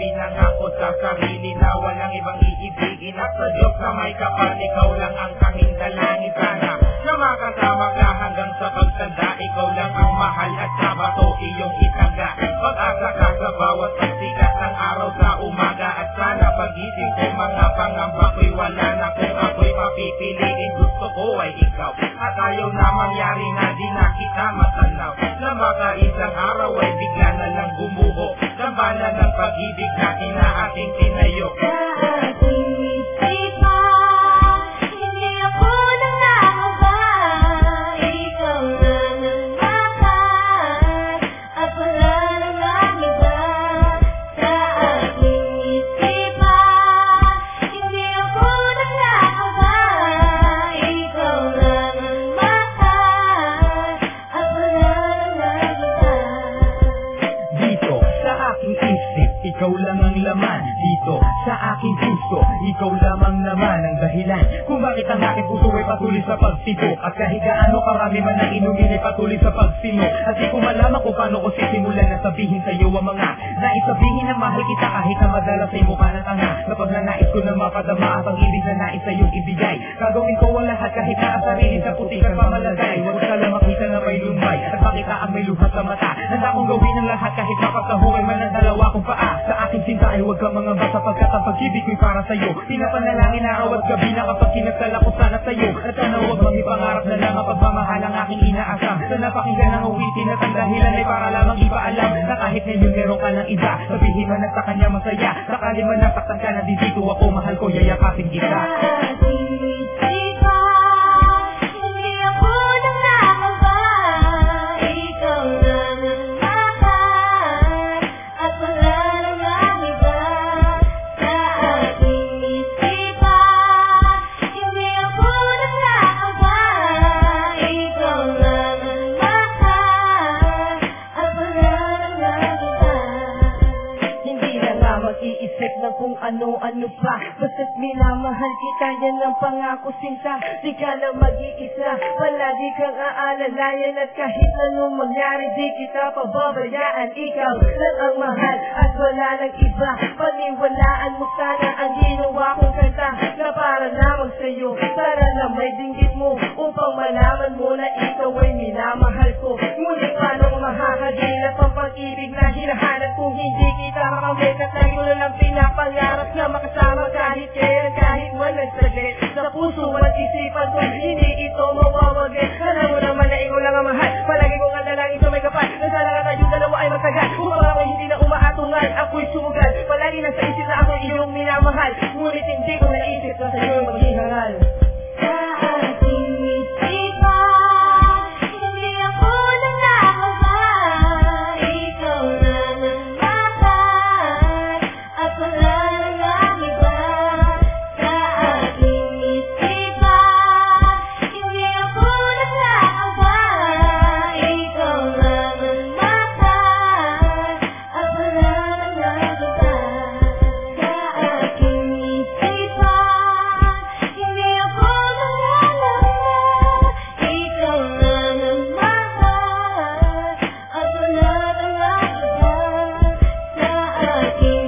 pinangako sa sarili na walang ibang iibigin at sa Diyos na may kapal, ikaw lang ang tanging dalangin. Sana na makasama ka hanggang sa pagtanda, ikaw lang ang mahal at sabato iyong itaga. Pag-asa ka sa bawat pagsikat ng araw sa umaga, at sana pagising ko mga pangamba ko'y wala na. Kung ako'y mapipiliin, gusto ko ay ikaw, at ayaw na mangyari na di na kita matanaw, na makaisang araw ay bigla na lang gumuho. Labanan ng pag-ibig natin na ating tinayo. Ikaw lang ang laman dito sa aking puso, ikaw lamang naman ang dahilan kung bakit ang aking puso ay patuloy sa pagtibok. At kahit gaano karami man ang inumin ay patuloy sa pagsinok. At di ko malaman kung paano ko sisimulan na sabihin sa iyo ang mga naisabihin na mahal kita, kahit na madalas ay mukha na tanga. Kapag nanais ko na mapadama at ang ibig na nais sa iyong ibigay, gagawin ko ang lahat kahit na asarihin sa puti kang pamalagay. Huwag ka lang makita na may lumbay at makita ang may luha sa mata. Handa kong gawin ang lahat kahit mapagkahuway man ang dalawa kong paa. Sa aking cinta ay huwag kang mangamba sapagkat ang pag-ibig ko'y para sa'yo. Pinapanalangin araw at gabi na kapag kinagdala ko sana sa'yo. At sana huwag mangipangarap na lang ang pagmamahal ang aking inaasam. Sana pakinggan ang awitin at ang dahilan ay para lamang ipaalam na kahit ngayon meron ka ng iba, sabihin man at sa kanya masaya. Sakali man nasaktan ka na dito ako, mahal ko, yayakapin kita. Mag-iisip ng kung ano-ano pa, basta't minamahal kita, yan ang pangako sinta. Di ka na mag-iisa, palagi kang aalalayan, at kahit anong mangyari di kita pababayaan. Ikaw lang ang mahal at wala nang iba. Paniwalaan mo sana ang ginawa kong kanta na para lamang sa'yo, para na may dinggit mo upang malaman mo na ikaw ay minamahal ko. Ngunit paano mahahagilap ang pag-ibig na hinahanap kung hindi kita makamit at tayo na lang pinapangarap na makasama kahit kailan, kahit walang saglit. Sa puso at isipan ko, hindi ito mawawagin. Alam mo naman na ikaw lang ang mahal, palagi kong andalangin sa may kapal, na sana ka tayong dalawa ay magtagal. Upang ako'y hindi na umaatungan, ako'y sumugal. Palagi nasa isip na ako'y iyong minamahal, ngunit hindi ko naisip na sa'yo maghihangal. Okay.